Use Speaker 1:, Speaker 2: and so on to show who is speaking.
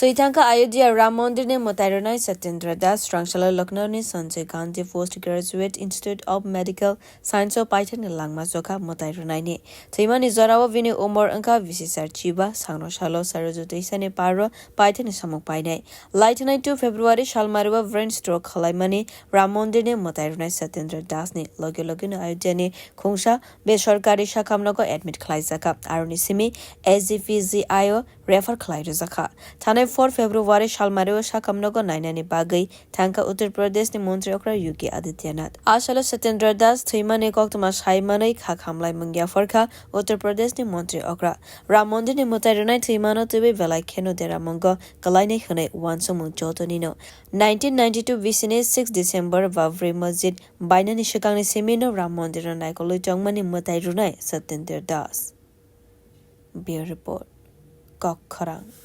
Speaker 1: Soitanka Ayodhya Ram Mandir ne mwtai rwnai Satyendra Das Rangshala Lucknow ne Sanjay Gandhi Postgraduate Institute of Medical Science of Python ne Langma chokha mwtai rwnai ne Theima ni zorawa vini umor angka visisar chiba sangno shalo sarojoti sane paro Python ne samok painai Lightenai 2 February shalmarwa brain stroke khalaimani Ram Mandir ne mwtai rwnai Satyendra Das ne loge ne Ayodhya ne khungsha be sarkari shakamnako admit khlai jaka aroni simi SGPGIO refer khlai jaka Thane 4 February shalmarwa shakamnako nainani bagai thanka Uttar Pradesh ni Mantri okra UK Adityanath Ashala Satyendra Das Theima ne koktama saimanai khakhamlai mangya farkha Uttar Pradesh ni Mantri okra Ram Mandir ni mwtai rwnai Theima no tebe velai kheno dera mango kalai ne khane wansomu jotoni no 1992 visine 6 December Vavre Masjid bainani shikangni semino Ram Mandir rwnai ko lojongmani mwtai rwnai Satyendra Das Bureau Report Kokharang